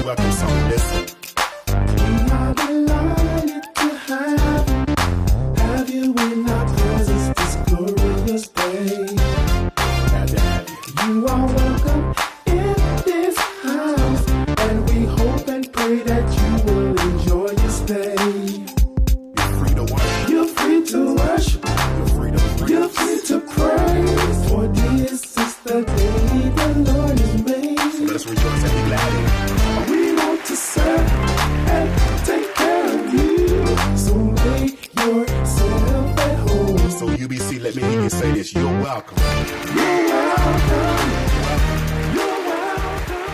welcome song. Listen. We are delighted to have you in our presence this glorious day. Glad to have you. You are welcome in this house, and we hope and pray that you will enjoy your stay. You're free to worship. You're free to worship. You're free to praise. You're free to praise. For this is the day the Lord has made. So let us rejoice and be glad in it. We want to serve and take care of you. So make yourself at home. So UBC, let me hear you say this. You're welcome. You're welcome. You're welcome.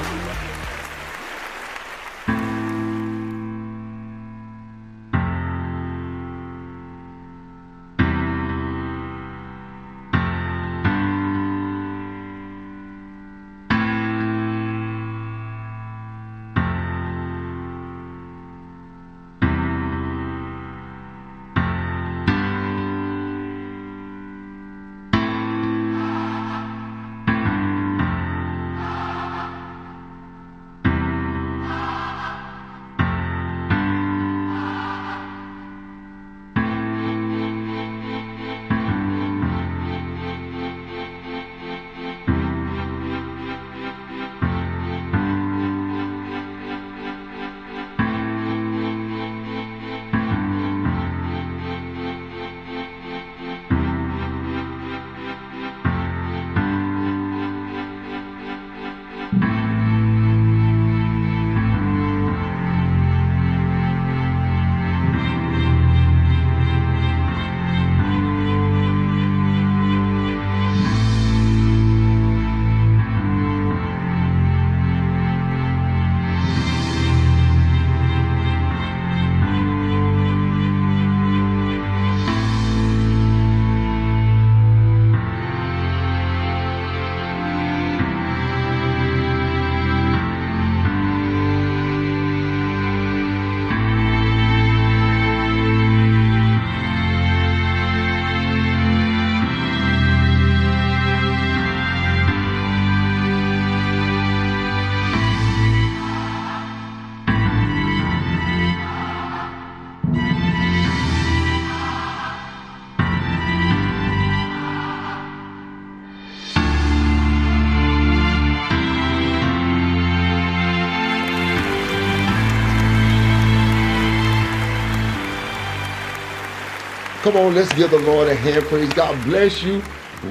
Come on, let's give the Lord a hand praise. God bless you.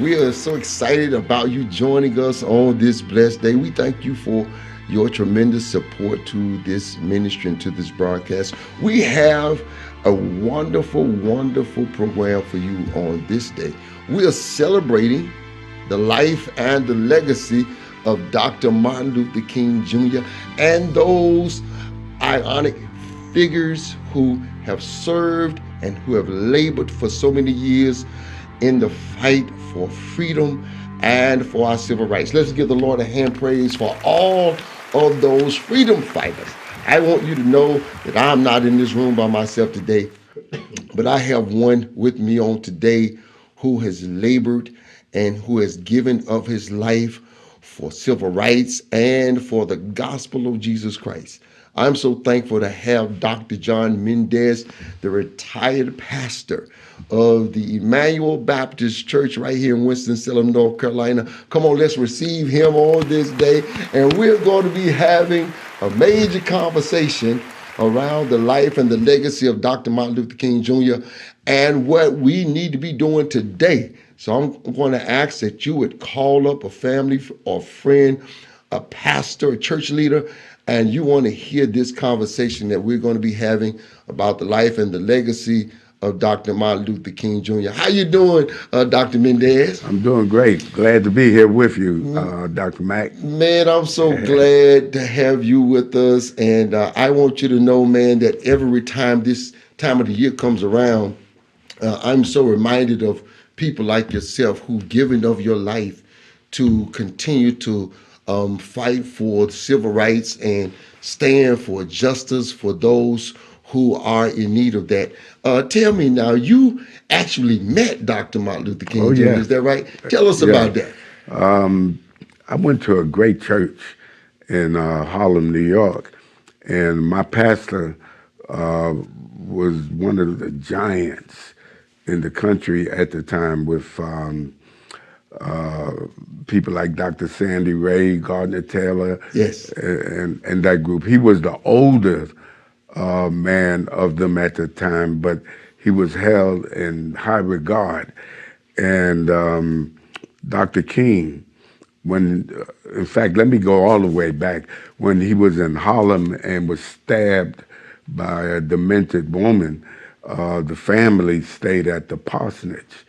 We are so excited about you joining us on this blessed day. We thank you for your tremendous support to this ministry and to this broadcast. We have a wonderful, wonderful program for you on this day. We are celebrating the life and the legacy of Dr. Martin Luther King Jr. and those iconic figures who have served and who have labored for so many years in the fight for freedom and for our civil rights. Let's give the Lord a hand praise for all of those freedom fighters. I want you to know that I'm not in this room by myself today, but I have one with me on today who has labored and who has given of his life for civil rights and for the gospel of Jesus Christ. I'm so thankful to have Dr. John Mendez, the retired pastor of the Emmanuel Baptist Church right here in Winston-Salem, North Carolina. Come on, let's receive him on this day. And we're going to be having a major conversation around the life and the legacy of Dr. Martin Luther King Jr. and what we need to be doing today. So I'm going to ask that you would call up a family or friend, a pastor, a church leader, and you want to hear this conversation that we're going to be having about the life and the legacy of Dr. Martin Luther King Jr. How you doing, Dr. Mendez? I'm doing great. Glad to be here with you, Dr. Mack. Man, I'm so glad to have you with us. And I want you to know, man, that every time this time of the year comes around, I'm so reminded of people like yourself who've given of your life to continue to fight for civil rights and stand for justice for those who are in need of that. Tell me now, you actually met Dr. Martin Luther King Jr., is that right? Tell us about that. I went to a great church in Harlem, New York, And my pastor was one of the giants in the country at the time with people like Dr. Sandy Ray, Gardner Taylor, Yes. and that group. He was the older man of them at the time, but he was held in high regard. And Dr. King, in fact, let me go all the way back, when he was in Harlem and was stabbed by a demented woman, the family stayed at the parsonage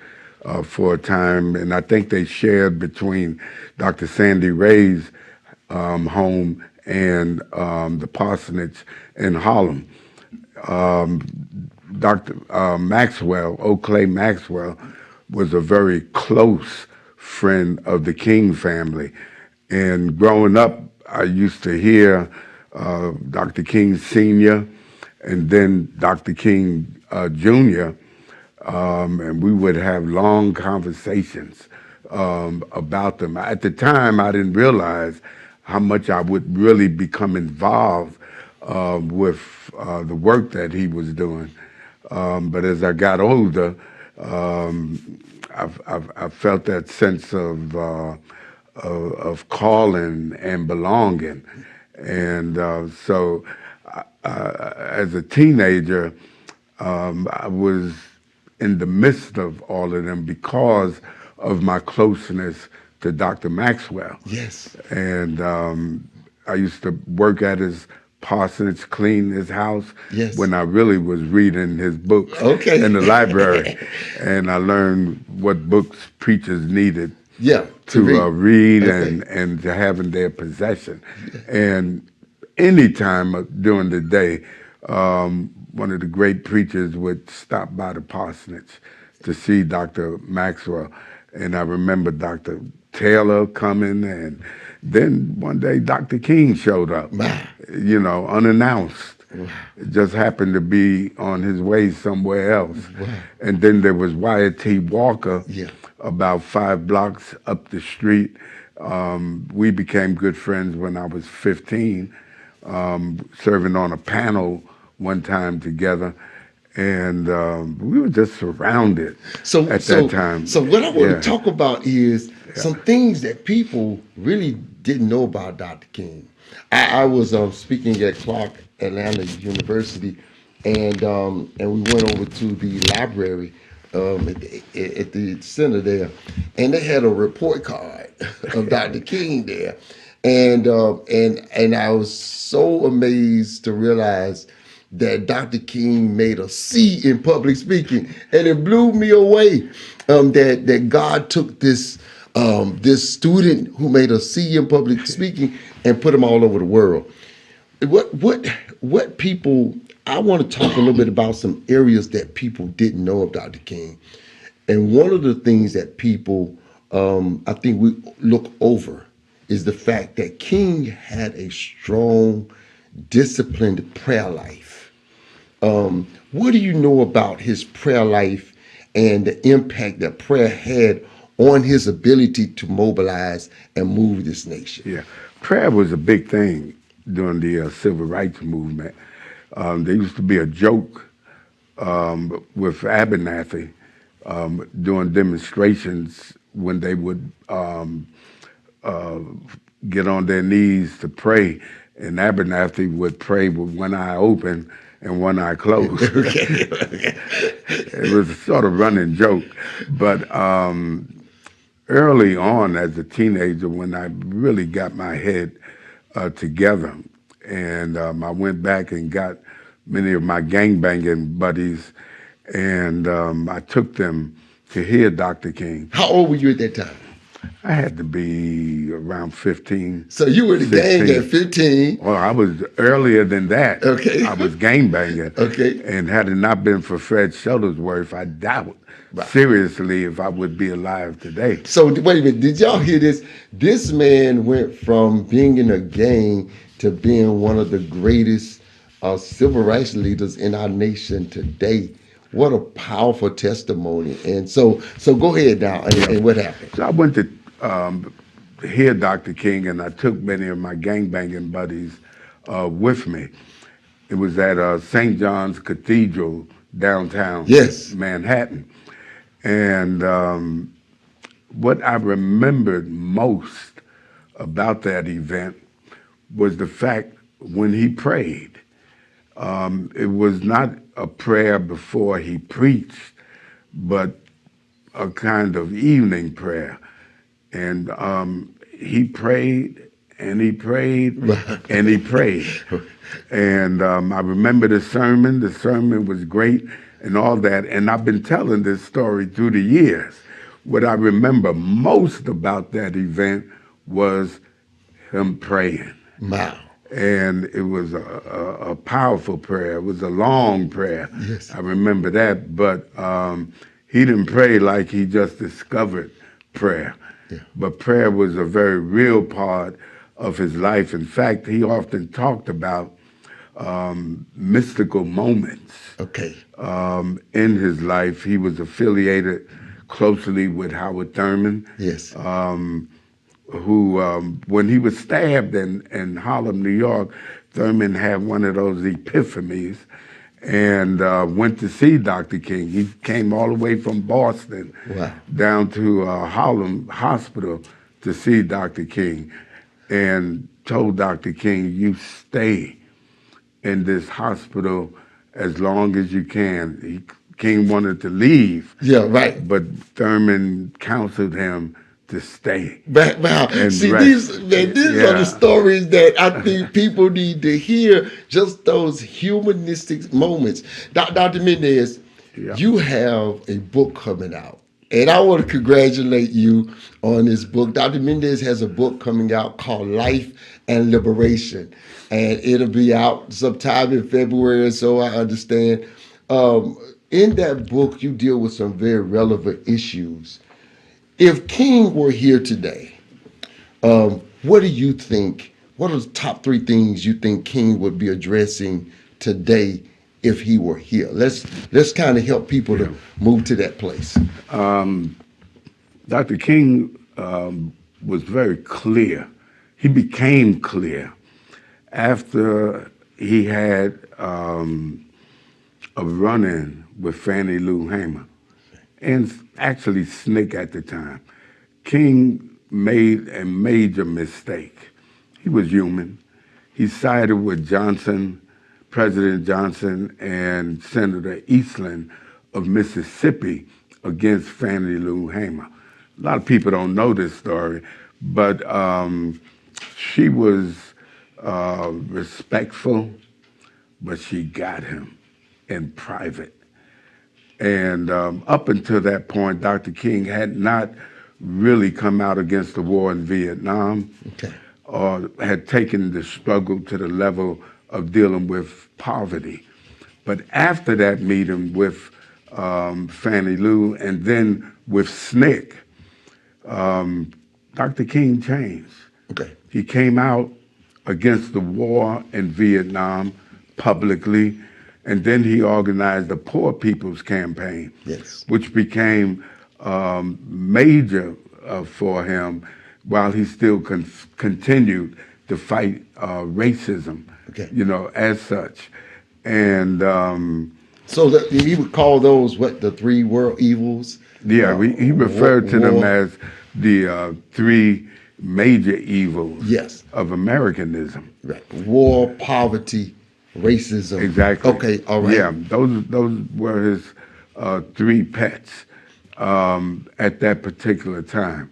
for a time, and I think they shared between Dr. Sandy Ray's home and the parsonage in Harlem. Dr. Maxwell, Clay Maxwell, was a very close friend of the King family. And growing up, I used to hear Dr. King Sr. and then Dr. King Jr., and we would have long conversations about them. At the time, I didn't realize how much I would really become involved with the work that he was doing. But as I got older, I felt that sense of calling and belonging. And so as a teenager, I was in the midst of all of them because of my closeness to Dr. Maxwell. Yes. And I used to work at his parsonage, clean his house, yes, when I really was reading his books okay, in the library. And I learned what books preachers needed, yeah, to read okay, and to have in their possession. And any time during the day, one of the great preachers would stop by the parsonage to see Dr. Maxwell. And I remember Dr. Taylor coming, and then one day Dr. King showed up, unannounced. Wow. It just happened to be on his way somewhere else. Wow. And then there was Wyatt T. Walker, about 5 blocks up the street. We became good friends when I was 15, serving on a panel one time together. And we were just surrounded at that time. So what I want to talk about is some things that people really didn't know about Dr. King. I was speaking at Clark Atlanta University, and we went over to the library at the center there, and they had a report card of Dr. King there, and I was so amazed to realize that Dr. King made a C in public speaking, and it blew me away that God took this this student who made a C in public speaking and put him all over the world. What people, I want to talk a little bit about some areas that people didn't know of Dr. King, and one of the things that people I think we look over is the fact that King had a strong, disciplined prayer life. What do you know about his prayer life and the impact that prayer had on his ability to mobilize and move this nation? Yeah, prayer was a big thing during the civil rights movement. There used to be a joke with Abernathy doing demonstrations when they would get on their knees to pray, and Abernathy would pray with one eye open and one eye closed. It was a sort of running joke. But early on as a teenager, when I really got my head together, and I went back and got many of my gangbanging buddies, and I took them to hear Dr. King. How old were you at that time? I had to be around 15. So you were the 16. gang at 15. Well, I was earlier than that. Okay. I was gangbanging. Okay. And had it not been for Fred Shuttlesworth, I doubt seriously if I would be alive today. So wait a minute, did y'all hear this? This man went from being in a gang to being one of the greatest civil rights leaders in our nation today. What a powerful testimony. And so go ahead now, and what happened? So I went to hear Dr. King, and I took many of my gangbanging buddies with me. It was at St. John's Cathedral downtown Yes. Manhattan. And what I remembered most about that event was the fact when he prayed. It was not a prayer before he preached, but a kind of evening prayer. And he prayed and he prayed and he prayed. And I remember the sermon. The sermon was great and all that. And I've been telling this story through the years. What I remember most about that event was him praying. Wow. And it was a powerful prayer. It was a long prayer. Yes. I remember that. But he didn't pray like he just discovered prayer. Yeah. But prayer was a very real part of his life. In fact, he often talked about mystical moments Okay. in his life. He was affiliated closely with Howard Thurman. Yes. Who, when he was stabbed in Harlem, New York, Thurman had one of those epiphanies and went to see Dr. King. He came all the way from Boston Wow. down to Harlem Hospital to see Dr. King and told Dr. King, you stay in this hospital as long as you can. King wanted to leave. Yeah, right. But Thurman counseled him to stay. Wow. And See, rest. these are the stories that I think people need to hear, just those humanistic moments. Dr. Mendez, Yeah. you have a book coming out. And I want to congratulate you on this book. Dr. Mendez has a book coming out called Life and Liberation. And it'll be out sometime in February or so, I understand. In that book, you deal with some very relevant issues. If King were here today, what do you think? What are the top 3 things you think King would be addressing today if he were here? Let's kind of help people to move to that place. Dr. King was very clear. He became clear after he had a run-in with Fannie Lou Hamer, and actually Snick at the time. King made a major mistake. He was human. He sided with Johnson, President Johnson, and Senator Eastland of Mississippi against Fannie Lou Hamer. A lot of people don't know this story, but she was respectful, but she got him in private. And up until that point, Dr. King had not really come out against the war in Vietnam, Okay. or had taken the struggle to the level of dealing with poverty. But after that meeting with Fannie Lou and then with Snick, Dr. King changed. Okay. He came out against the war in Vietnam publicly, and then he organized the Poor People's Campaign, Yes. which became major for him while he still continued to fight racism, Okay. you know, as such. And So he would call those what, the 3 world evils? yeah, he referred to them war. as the 3 major evils Yes. of Americanism. Right. War, poverty, racism. Exactly. Okay. All right. Yeah, those were his 3 pets at that particular time.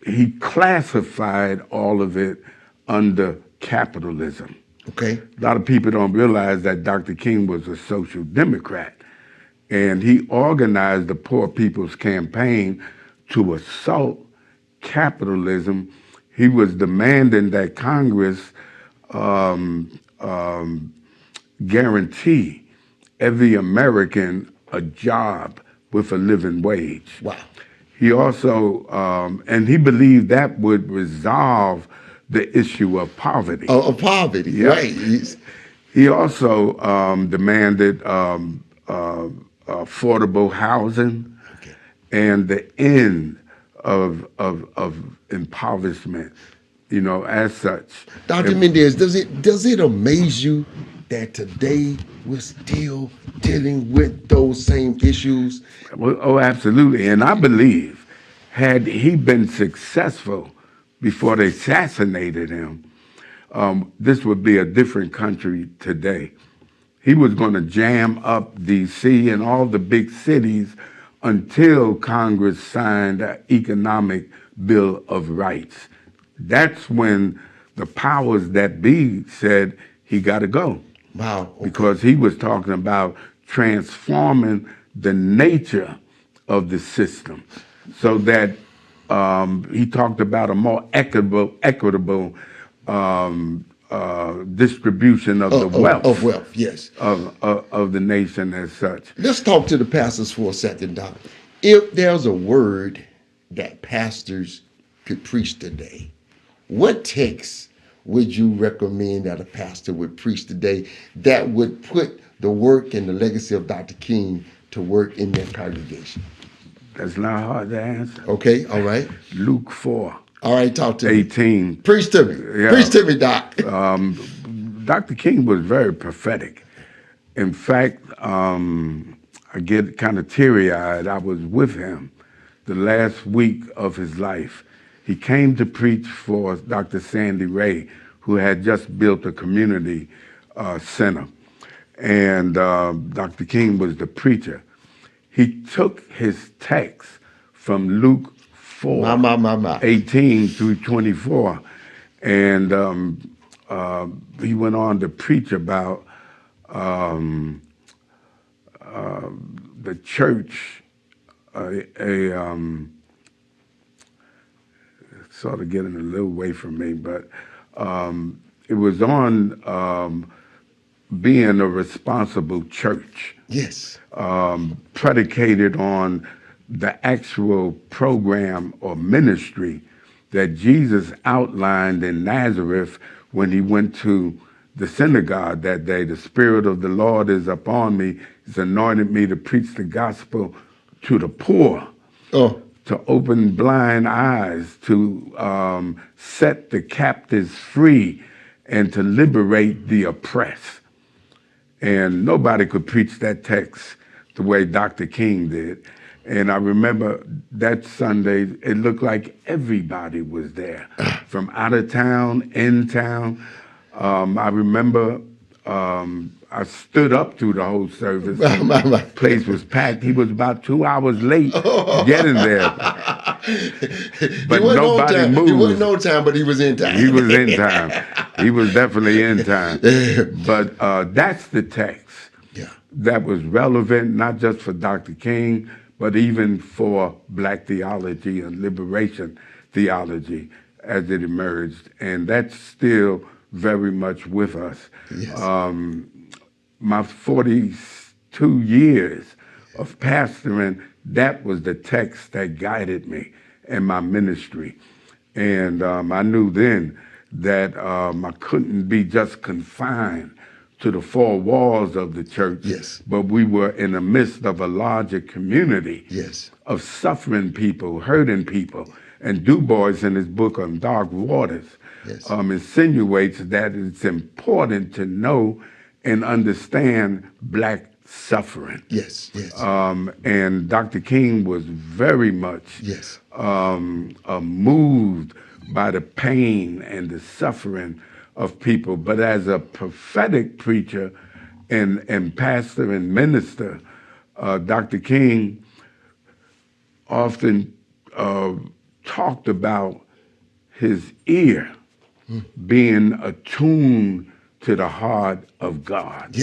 He classified all of it under capitalism. Okay. A lot of people don't realize that Dr. King was a social democrat, and he organized the Poor People's Campaign to assault capitalism. He was demanding that Congress guarantee every American a job with a living wage. Wow. He also, and he believed that would resolve the issue of poverty. Of poverty. Yeah. Right. He's- He also demanded affordable housing and the end of impoverishment as such. Dr. Mendez, does it amaze you that today we're still dealing with those same issues? Well, oh, absolutely. And I believe, had he been successful before they assassinated him, this would be a different country today. He was going to jam up D.C. and all the big cities until Congress signed an economic Bill of Rights. That's when the powers that be said he got to go. Wow. Okay. Because he was talking about transforming the nature of the system so that he talked about a more equitable distribution of the wealth. Of wealth, yes. Of the nation as such. Let's talk to the pastors for a second, Doc. If there's a word that pastors could preach today, what text would you recommend that a pastor would preach today that would put the work and the legacy of Dr. King to work in their congregation? That's not hard to answer. Okay, all right. Luke 4. All right, talk to me. 18. Preach to me. Yeah. Preach to me, Doc. Dr. King was very prophetic. In fact, I get kind of teary-eyed. I was with him the last week of his life. He came to preach for Dr. Sandy Ray, who had just built a community center. And Dr. King was the preacher. He took his text from Luke 4, 18 through 24, and he went on to preach about the church, sort of getting a little away from me, but it was on being a responsible church. Yes. Predicated on the actual program or ministry that Jesus outlined in Nazareth when he went to the synagogue that day. The Spirit of the Lord is upon me. He's anointed me to preach the gospel to the poor, to open blind eyes, to set the captives free, and to liberate the oppressed. And nobody could preach that text the way Dr. King did. And I remember that Sunday, it looked like everybody was there, from out of town, in town. I remember I stood up through the whole service. The place was packed. He was about 2 hours late getting there. But nobody moved. He wasn't on time, but he was in time. He was in time. He was definitely in time. But that's the text that was relevant, not just for Dr. King, but even for Black theology and liberation theology as it emerged. And that's still very much with us. Yes. My 42 years of pastoring, that was the text that guided me in my ministry. And I knew then that I couldn't be just confined to the four walls of the church, but we were in the midst of a larger community of suffering people, hurting people. And Du Bois, in his book on Dark Waters, insinuates that it's important to know and understand Black suffering. And Dr. King was very much moved by the pain and the suffering of people. But as a prophetic preacher and pastor and minister, Dr. King often talked about his ear being attuned to the heart of God.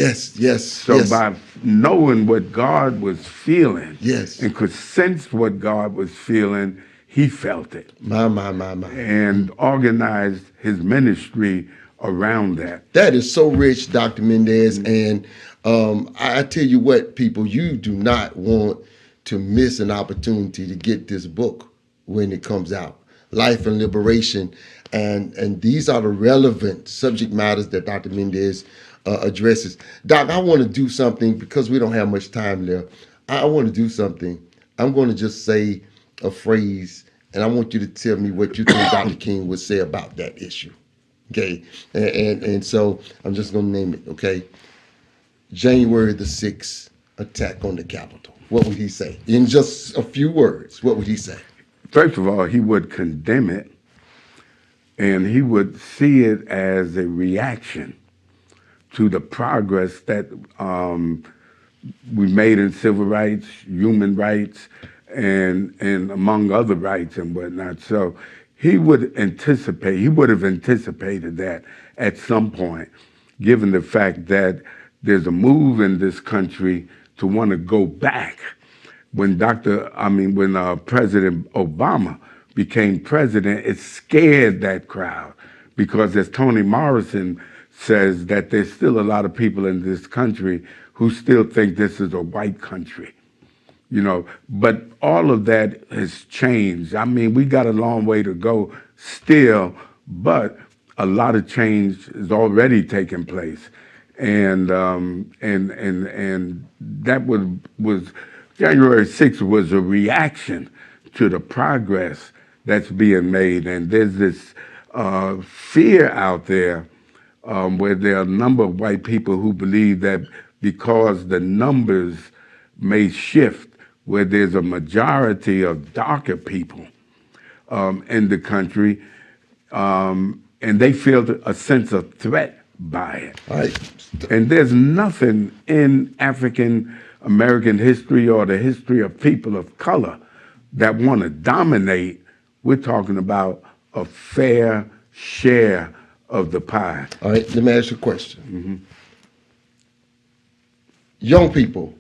So by knowing what God was feeling and could sense what God was feeling, he felt it. And organized his ministry around that. That is so rich, Dr. Mendez. And I tell you what, people, you do not want to miss an opportunity to get this book when it comes out. Life and Liberation. And these are the relevant subject matters that Dr. Mendez addresses. Doc, I want to do something because we don't have much time left. I want to do something. I'm going to just say a phrase and I want you to tell me what you think Dr. King would say about that issue. Okay, and so I'm just gonna name it. Okay, January the 6th attack on the Capitol. What would he say? In just a few words, what would he say? First of all, he would condemn it, and he would see it as a reaction to the progress that we made in civil rights, human rights, and among other rights and whatnot. So he would have anticipated that at some point, given the fact that there's a move in this country to want to go back. When President Obama became president, it scared that crowd because, as Toni Morrison says, that there's still a lot of people in this country who still think this is a white country. But all of that has changed. I mean, we got a long way to go still, but a lot of change is already taking place. And that was January 6th was a reaction to the progress that's being made. And there's this fear out there where there are a number of white people who believe that because the numbers may shift, where there's a majority of darker people in the country, and they feel a sense of threat by it. Right. And there's nothing in African American history or the history of people of color that want to dominate. We're talking about a fair share of the pie. All right, let me ask you a question. Young people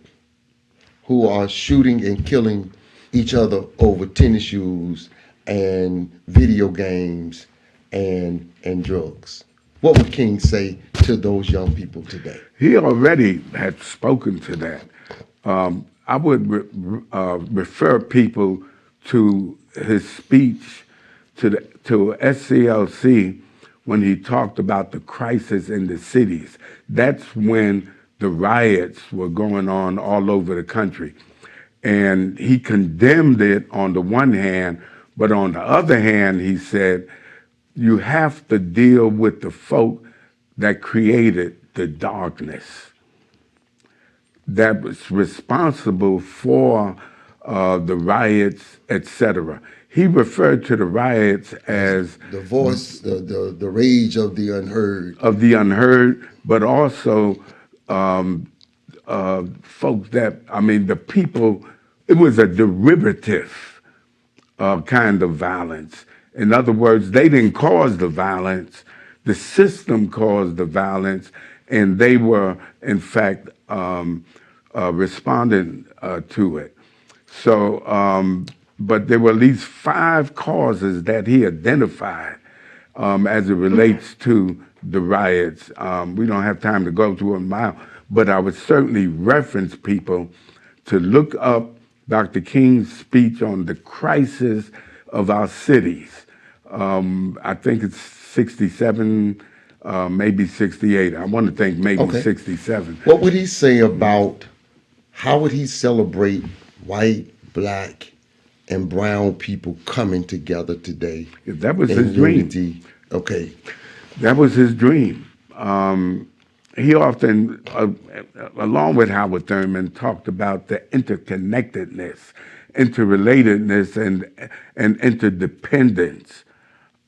who are shooting and killing each other over tennis shoes and video games and drugs. What would King say to those young people today? He already had spoken to that. I would refer people to his speech to SCLC when he talked about the crisis in the cities. That's when the riots were going on all over the country. And he condemned it on the one hand, but on the other hand, he said, you have to deal with the folk that created the darkness, that was responsible for the riots, etc. He referred to the riots as the voice, the rage of the unheard. Of the unheard, but also folks that, the people, it was a derivative kind of violence. In other words, they didn't cause the violence. The system caused the violence, and they were, in fact, responding to it. So, but there were at least 5 causes that he identified as it relates to the riots. We don't have time to go through them now, but I would certainly reference people to look up Dr. King's speech on the crisis of our cities. I think it's 67, maybe 68. I want to think maybe 67. What would he say about, how would he celebrate white, black, and brown people coming together today? That was his dream. Okay. That was his dream. He often, along with Howard Thurman, talked about the interconnectedness, interrelatedness, and interdependence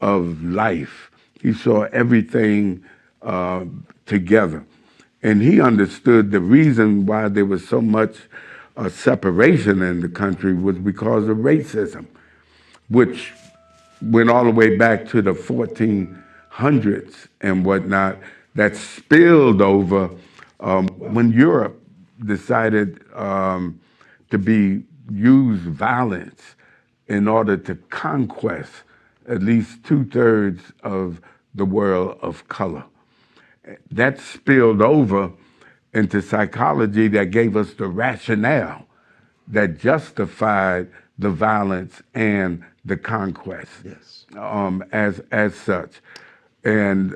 of life. He saw everything together. And he understood the reason why there was so much separation in the country was because of racism, which went all the way back to the 1400s and whatnot, that spilled over when Europe decided to use violence in order to conquest at least 2/3 of the world of color. That spilled over into psychology that gave us the rationale that justified the violence and the conquest. Yes. As such. And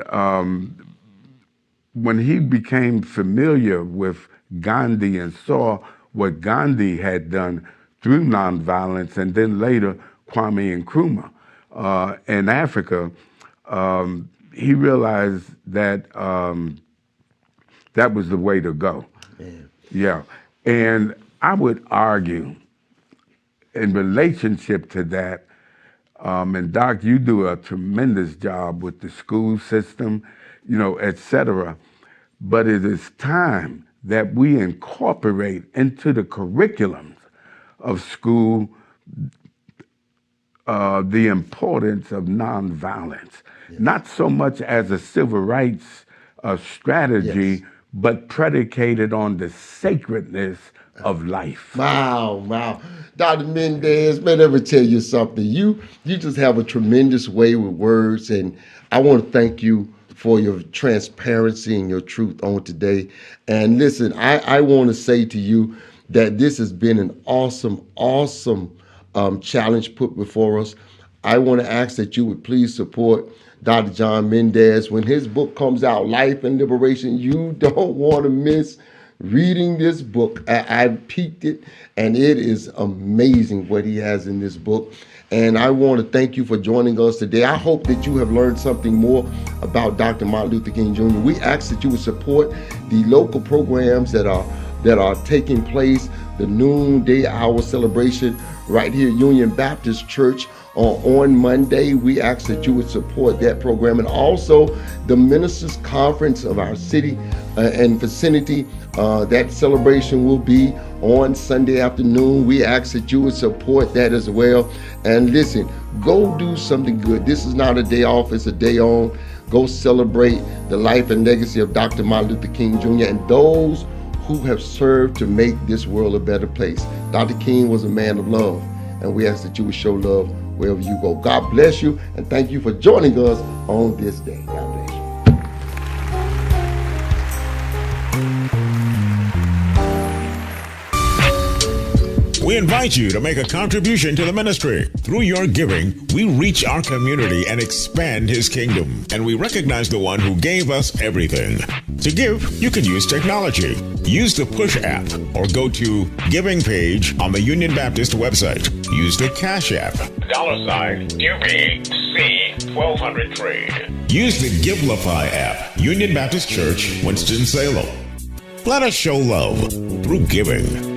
when he became familiar with Gandhi and saw what Gandhi had done through nonviolence, and then later Kwame Nkrumah in Africa, he realized that that was the way to go. Yeah. And I would argue in relationship to that, and Doc, you do a tremendous job with the school system, et cetera. But it is time that we incorporate into the curriculums of school the importance of nonviolence, not so much as a civil rights strategy, but predicated on the sacredness of life. Wow. Dr. Mendez, man, let me tell you something. You just have a tremendous way with words, and I want to thank you for your transparency and your truth on today. And listen, I want to say to you that this has been an awesome challenge put before us. I want to ask that you would please support Dr. John Mendez. When his book comes out, Life and Liberation, you don't want to miss reading this book. I peeked it, and it is amazing what he has in this book. And I want to thank you for joining us today. I hope that you have learned something more about Dr. Martin Luther King Jr. We ask that you would support the local programs that are taking place, the noonday hour celebration right here at Union Baptist Church on Monday. We ask that you would support that program, and also the Ministers Conference of our city and vicinity. That celebration will be on Sunday afternoon. We ask that you would support that as well. And listen, go do something good. This is not a day off, it's a day on. Go celebrate the life and legacy of Dr. Martin Luther King Jr. and those who have served to make this world a better place. Dr. King was a man of love, and we ask that you would show love wherever you go. God bless you, and thank you for joining us on this day. God bless you. We invite you to make a contribution to the ministry. Through your giving, we reach our community and expand his kingdom. And we recognize the one who gave us everything. To give, you can use technology. Use the Push app or go to Giving page on the Union Baptist website. Use the Cash app, $UBC 1200 trade. Use the Givelify app, Union Baptist Church, Winston-Salem. Let us show love through giving.